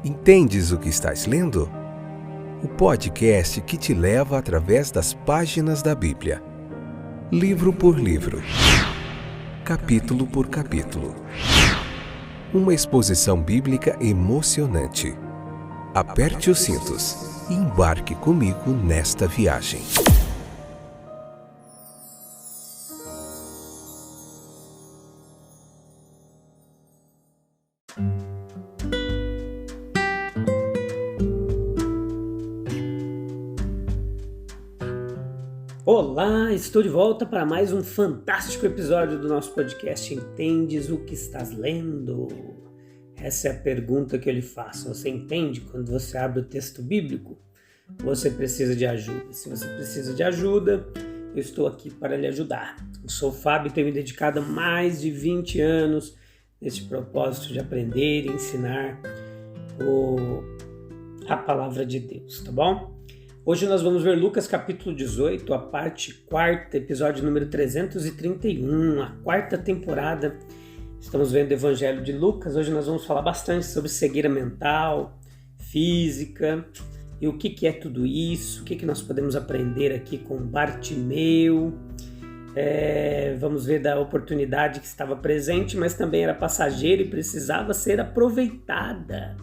Entendes o que estás lendo? O podcast que te leva através das páginas da Bíblia, livro por livro, capítulo por capítulo. Uma exposição bíblica emocionante. Aperte os cintos e embarque comigo nesta viagem. Olá, estou de volta para mais um fantástico episódio do nosso podcast Entendes o que estás lendo? Essa é a pergunta que eu lhe faço. Você entende quando você abre o texto bíblico? Você precisa de ajuda. Se você precisa de ajuda, eu estou aqui para lhe ajudar. Eu sou o Fábio e tenho me dedicado a mais de 20 anos nesse propósito de aprender e ensinar a palavra de Deus, tá bom? Hoje nós vamos ver Lucas capítulo 18, a parte 4ª, episódio número 331, a 4ª temporada. Estamos vendo o Evangelho de Lucas. Hoje nós vamos falar bastante sobre cegueira mental, física, e o que é tudo isso, o que nós podemos aprender aqui com Bartimeu. Vamos ver da oportunidade que estava presente, mas também era passageira e precisava ser aproveitada.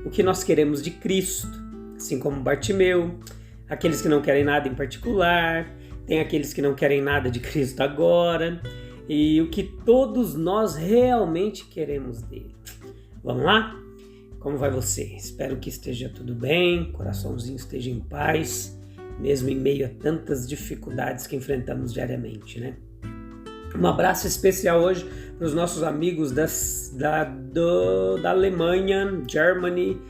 O que nós queremos de Cristo. Assim como Bartimeu, aqueles que não querem nada em particular, tem aqueles que não querem nada de Cristo agora, e o que todos nós realmente queremos dele. Vamos lá? Como vai você? Espero que esteja tudo bem, coraçãozinho esteja em paz, mesmo em meio a tantas dificuldades que enfrentamos diariamente, né? Um abraço especial hoje para os nossos amigos da Alemanha, Germany,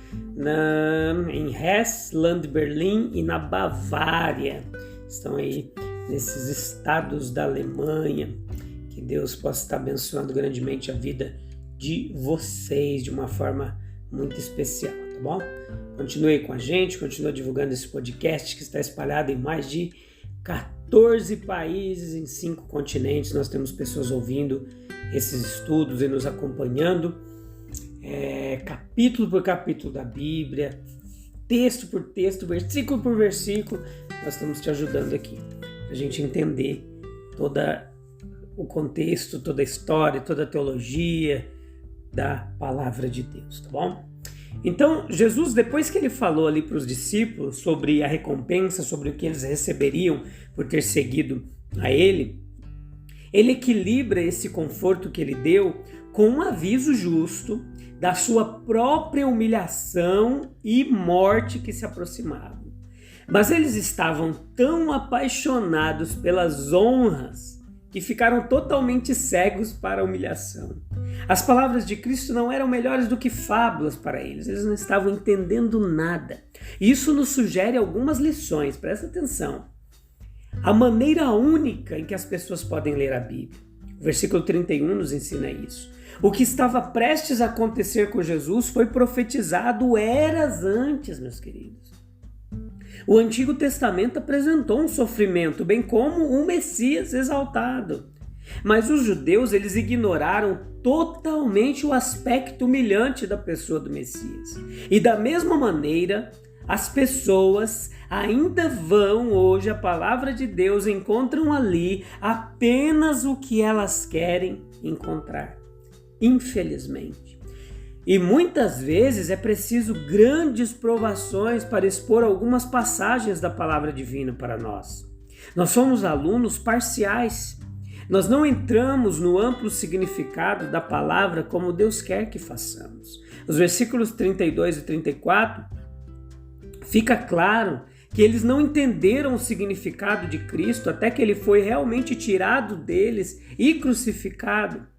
em Hesse, Land, Berlim e na Bavária. Estão aí nesses estados da Alemanha. Que Deus possa estar abençoando grandemente a vida de vocês de uma forma muito especial, tá bom? Continue com a gente, continue divulgando esse podcast que está espalhado em mais de 14 países, em 5 continentes. Nós temos pessoas ouvindo esses estudos e nos acompanhando, capítulo por capítulo da Bíblia, texto por texto, versículo por versículo. Nós estamos te ajudando aqui, para a gente entender todo o contexto, toda a história, toda a teologia da palavra de Deus, tá bom? Então, Jesus, depois que ele falou ali para os discípulos sobre a recompensa, sobre o que eles receberiam por ter seguido a ele equilibra esse conforto que ele deu com um aviso justo da sua própria humilhação e morte que se aproximavam. Mas eles estavam tão apaixonados pelas honras que ficaram totalmente cegos para a humilhação. As palavras de Cristo não eram melhores do que fábulas para eles, eles não estavam entendendo nada. Isso nos sugere algumas lições, presta atenção. A maneira única em que as pessoas podem ler a Bíblia. O versículo 31 nos ensina isso. O que estava prestes a acontecer com Jesus foi profetizado eras antes, meus queridos. O Antigo Testamento apresentou um sofrimento, bem como um Messias exaltado. Mas os judeus, eles ignoraram totalmente o aspecto humilhante da pessoa do Messias. E da mesma maneira, as pessoas ainda vão hoje, a palavra de Deus, encontram ali apenas o que elas querem encontrar. Infelizmente. E muitas vezes é preciso grandes provações para expor algumas passagens da palavra divina para nós. Nós somos alunos parciais. Nós não entramos no amplo significado da palavra como Deus quer que façamos. Os versículos 32 e 34 fica claro que eles não entenderam o significado de Cristo até que ele foi realmente tirado deles e crucificado.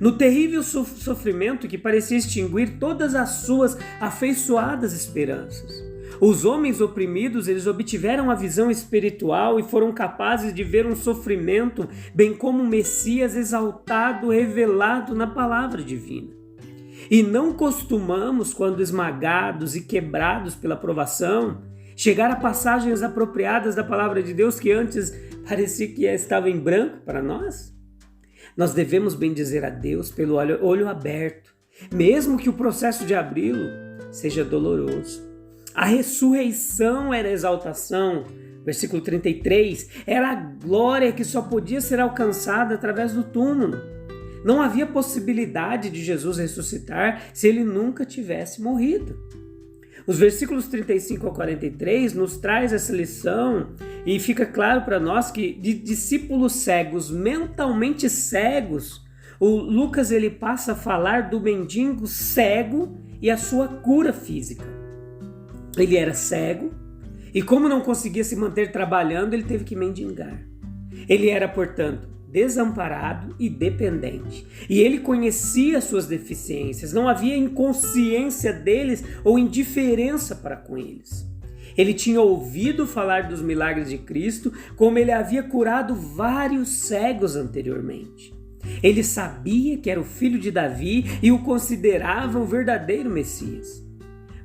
No terrível sofrimento que parecia extinguir todas as suas afeiçoadas esperanças. Os homens oprimidos, eles obtiveram a visão espiritual e foram capazes de ver um sofrimento, bem como um Messias exaltado, revelado na palavra divina. E não costumamos, quando esmagados e quebrados pela provação, chegar a passagens apropriadas da palavra de Deus que antes parecia que estava em branco para nós? Nós devemos bendizer a Deus pelo olho aberto mesmo que o processo de abri-lo seja doloroso. A ressurreição era a exaltação, versículo 33, era a glória que só podia ser alcançada através do túmulo. Não havia possibilidade de Jesus ressuscitar se ele nunca tivesse morrido. Os versículos 35 ao 43 nos traz essa lição e fica claro para nós que de discípulos cegos, mentalmente cegos, o Lucas ele passa a falar do mendigo cego e a sua cura física. Ele era cego e como não conseguia se manter trabalhando, ele teve que mendigar. Ele era, portanto, desamparado e dependente. E ele conhecia suas deficiências, não havia inconsciência deles ou indiferença para com eles. Ele tinha ouvido falar dos milagres de Cristo, como ele havia curado vários cegos anteriormente. Ele sabia que era o filho de Davi e o considerava o verdadeiro Messias.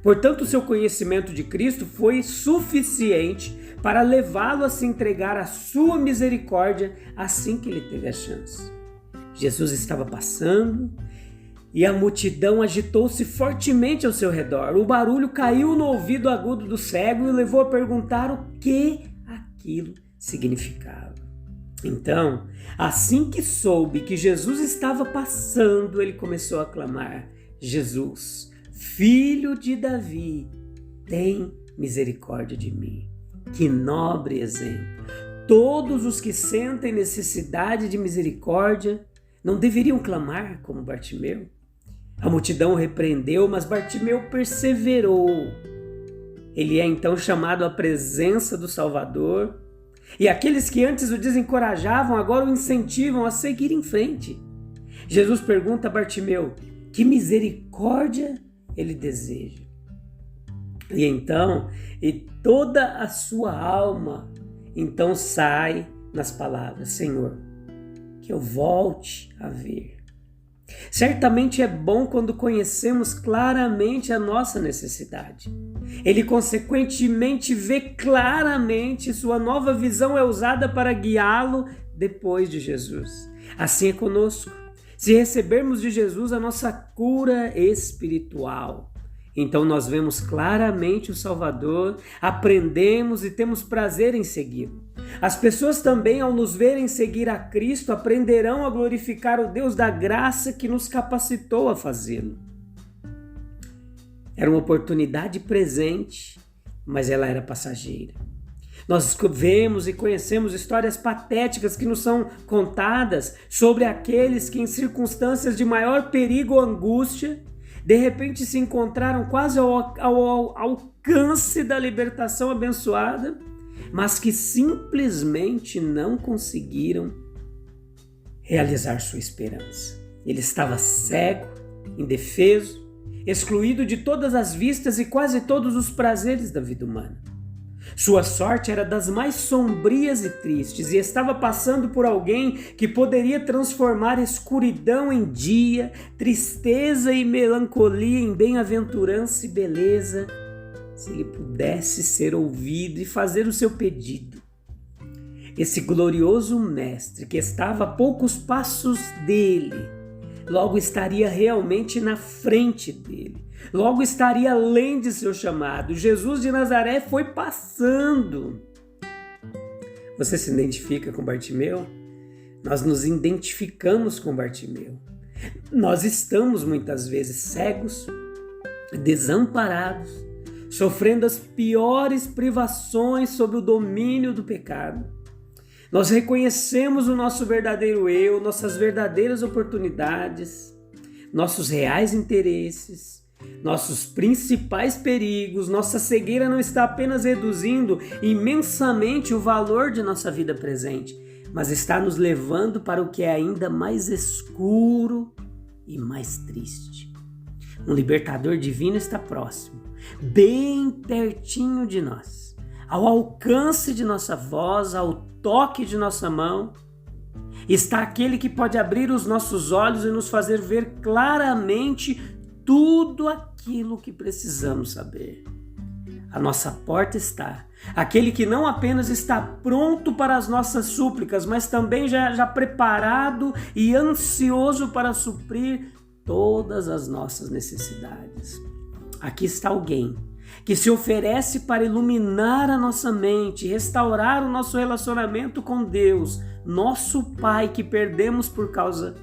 Portanto, seu conhecimento de Cristo foi suficiente para levá-lo a se entregar à sua misericórdia assim que ele teve a chance. Jesus estava passando e a multidão agitou-se fortemente ao seu redor. O barulho caiu no ouvido agudo do cego e o levou a perguntar o que aquilo significava. Então, assim que soube que Jesus estava passando, ele começou a clamar: Jesus, Filho de Davi, tem misericórdia de mim. Que nobre exemplo! Todos os que sentem necessidade de misericórdia não deveriam clamar como Bartimeu? A multidão o repreendeu, mas Bartimeu perseverou. Ele é então chamado à presença do Salvador, e aqueles que antes o desencorajavam agora o incentivam a seguir em frente. Jesus pergunta a Bartimeu: que misericórdia ele deseja? E então, toda a sua alma então sai nas palavras: Senhor, que eu volte a ver. Certamente é bom quando conhecemos claramente a nossa necessidade. Ele consequentemente vê claramente, sua nova visão é usada para guiá-lo depois de Jesus. Assim é conosco. Se recebermos de Jesus a nossa cura espiritual, então nós vemos claramente o Salvador, aprendemos e temos prazer em segui-lo. As pessoas também, ao nos verem seguir a Cristo, aprenderão a glorificar o Deus da graça que nos capacitou a fazê-lo. Era uma oportunidade presente, mas ela era passageira. Nós vemos e conhecemos histórias patéticas que nos são contadas sobre aqueles que, em circunstâncias de maior perigo ou angústia, de repente se encontraram quase ao alcance da libertação abençoada, mas que simplesmente não conseguiram realizar sua esperança. Ele estava cego, indefeso, excluído de todas as vistas e quase todos os prazeres da vida humana. Sua sorte era das mais sombrias e tristes, e estava passando por alguém que poderia transformar escuridão em dia, tristeza e melancolia em bem-aventurança e beleza, se ele pudesse ser ouvido e fazer o seu pedido. Esse glorioso mestre, que estava a poucos passos dele, logo estaria realmente na frente dele. Logo estaria além de seu chamado. Jesus de Nazaré foi passando. Você se identifica com Bartimeu? Nós nos identificamos com Bartimeu. Nós estamos muitas vezes cegos, desamparados, sofrendo as piores privações sob o domínio do pecado. Nós reconhecemos o nosso verdadeiro eu, nossas verdadeiras oportunidades, nossos reais interesses, nossos principais perigos. Nossa cegueira não está apenas reduzindo imensamente o valor de nossa vida presente, mas está nos levando para o que é ainda mais escuro e mais triste. Um libertador divino está próximo, bem pertinho de nós, ao alcance de nossa voz, ao toque de nossa mão. Está aquele que pode abrir os nossos olhos e nos fazer ver claramente tudo aquilo que precisamos saber. A nossa porta está. Aquele que não apenas está pronto para as nossas súplicas, mas também já preparado e ansioso para suprir todas as nossas necessidades. Aqui está alguém que se oferece para iluminar a nossa mente, restaurar o nosso relacionamento com Deus, nosso Pai, que perdemos por causa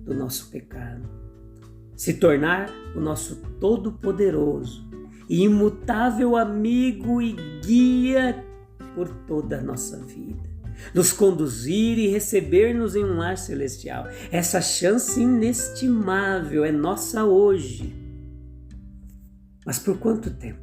do nosso pecado. Se tornar o nosso todo-poderoso e imutável amigo e guia por toda a nossa vida. Nos conduzir e receber-nos em um lar celestial. Essa chance inestimável é nossa hoje. Mas por quanto tempo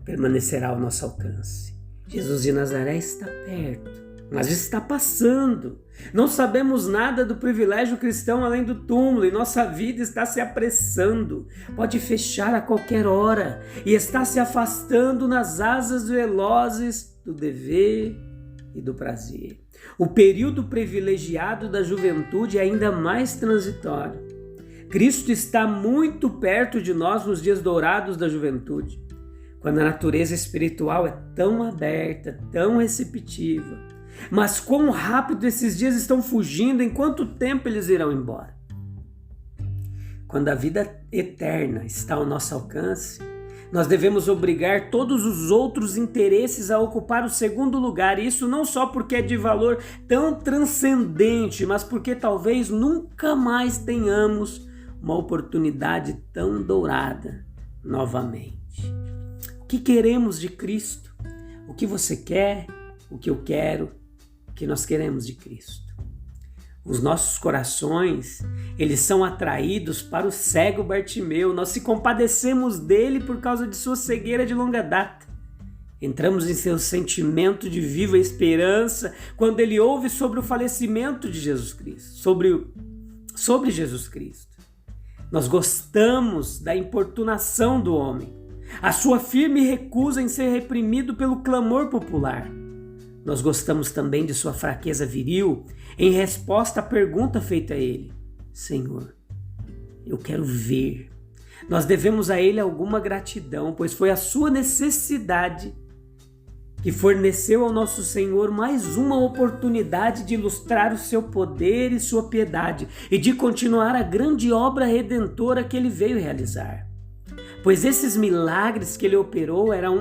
permanecerá ao nosso alcance? Jesus de Nazaré está perto, mas está passando. Não sabemos nada do privilégio cristão além do túmulo e nossa vida está se apressando. Pode fechar a qualquer hora e está se afastando nas asas velozes do dever e do prazer. O período privilegiado da juventude é ainda mais transitório. Cristo está muito perto de nós nos dias dourados da juventude, quando a natureza espiritual é tão aberta, tão receptiva. Mas quão rápido esses dias estão fugindo, em quanto tempo eles irão embora? Quando a vida eterna está ao nosso alcance, nós devemos obrigar todos os outros interesses a ocupar o segundo lugar, e isso não só porque é de valor tão transcendente, mas porque talvez nunca mais tenhamos uma oportunidade tão dourada novamente. O que queremos de Cristo? O que você quer? O que eu quero? O que nós queremos de Cristo? Os nossos corações, eles são atraídos para o cego Bartimeu. Nós se compadecemos dele por causa de sua cegueira de longa data. Entramos em seu sentimento de viva esperança quando ele ouve sobre o falecimento de Jesus Cristo, sobre Jesus Cristo. Nós gostamos da importunação do homem, a sua firme recusa em ser reprimido pelo clamor popular. Nós gostamos também de sua fraqueza viril em resposta à pergunta feita a ele: Senhor, eu quero ver. Nós devemos a ele alguma gratidão, pois foi a sua necessidade que forneceu ao nosso Senhor mais uma oportunidade de ilustrar o seu poder e sua piedade e de continuar a grande obra redentora que ele veio realizar. Pois esses milagres que ele operou eram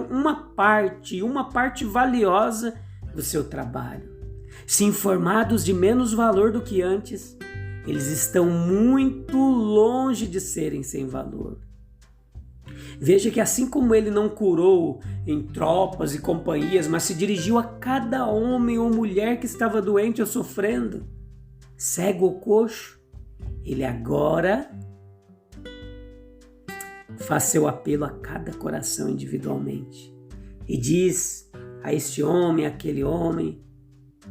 uma parte valiosa do seu trabalho. Se informados de menos valor do que antes, eles estão muito longe de serem sem valor. Veja que assim como ele não curou em tropas e companhias, mas se dirigiu a cada homem ou mulher que estava doente ou sofrendo, cego ou coxo, ele agora faz seu apelo a cada coração individualmente e diz a este homem, àquele homem: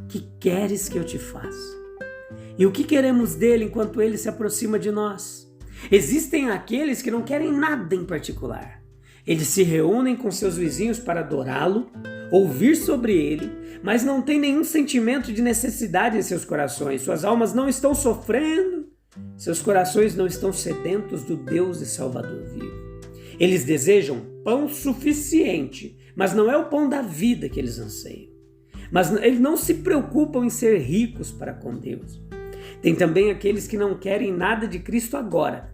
que queres que eu te faça? E o que queremos dele enquanto ele se aproxima de nós? Existem aqueles que não querem nada em particular. Eles se reúnem com seus vizinhos para adorá-lo, ouvir sobre ele, mas não têm nenhum sentimento de necessidade em seus corações. Suas almas não estão sofrendo, seus corações não estão sedentos do Deus e Salvador vivo. Eles desejam pão suficiente, mas não é o pão da vida que eles anseiam. Mas eles não se preocupam em ser ricos para com Deus. Tem também aqueles que não querem nada de Cristo agora.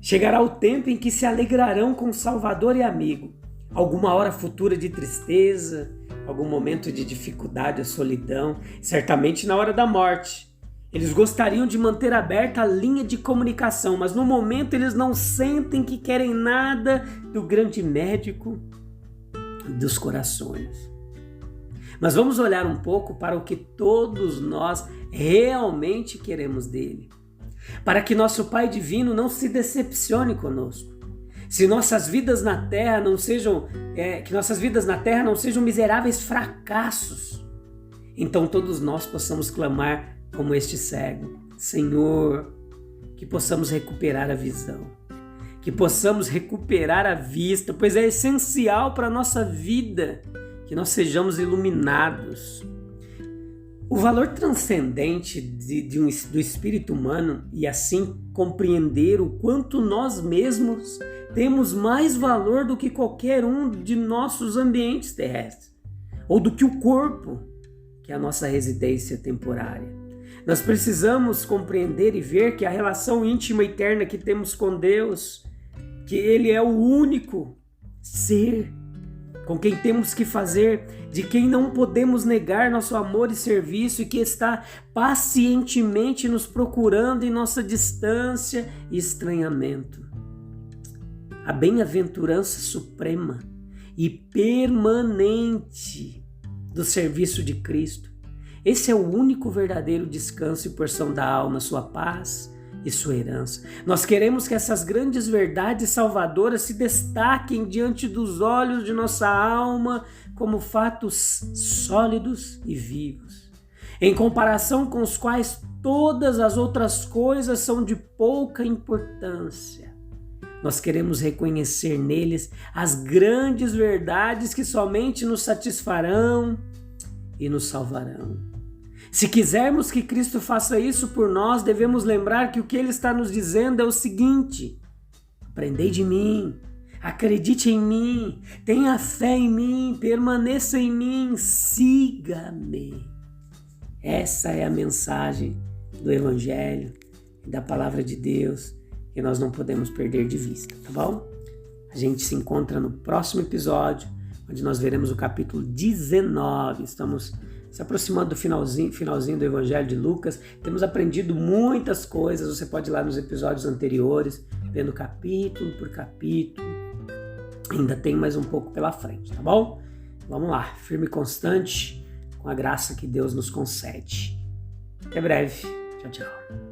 Chegará o tempo em que se alegrarão com o Salvador e amigo. Alguma hora futura de tristeza, algum momento de dificuldade ou solidão, certamente na hora da morte. Eles gostariam de manter aberta a linha de comunicação, mas no momento eles não sentem que querem nada do grande médico dos corações. Mas vamos olhar um pouco para o que todos nós realmente queremos dele, para que nosso Pai Divino não se decepcione conosco. Se nossas vidas na terra não sejam, miseráveis fracassos, então todos nós possamos clamar como este cego: Senhor, que possamos recuperar a visão, que possamos recuperar a vista, pois é essencial para a nossa vida que nós sejamos iluminados. O valor transcendente do espírito humano e assim compreender o quanto nós mesmos temos mais valor do que qualquer um de nossos ambientes terrestres, ou do que o corpo, que é a nossa residência temporária. Nós precisamos compreender e ver que a relação íntima e eterna que temos com Deus, que Ele é o único ser com quem temos que fazer, de quem não podemos negar nosso amor e serviço e que está pacientemente nos procurando em nossa distância e estranhamento. A bem-aventurança suprema e permanente do serviço de Cristo. Esse é o único verdadeiro descanso e porção da alma, sua paz e sua herança. Nós queremos que essas grandes verdades salvadoras se destaquem diante dos olhos de nossa alma como fatos sólidos e vivos, em comparação com os quais todas as outras coisas são de pouca importância. Nós queremos reconhecer neles as grandes verdades que somente nos satisfarão e nos salvarão. Se quisermos que Cristo faça isso por nós, devemos lembrar que o que Ele está nos dizendo é o seguinte: aprendei de mim, acredite em mim, tenha fé em mim, permaneça em mim, siga-me. Essa é a mensagem do Evangelho e da Palavra de Deus que nós não podemos perder de vista, tá bom? A gente se encontra no próximo episódio, onde nós veremos o capítulo 19. Estamos se aproximando do finalzinho do Evangelho de Lucas. Temos aprendido muitas coisas. Você pode ir lá nos episódios anteriores, vendo capítulo por capítulo. Ainda tem mais um pouco pela frente, tá bom? Vamos lá, firme e constante, com a graça que Deus nos concede. Até breve. Tchau, tchau.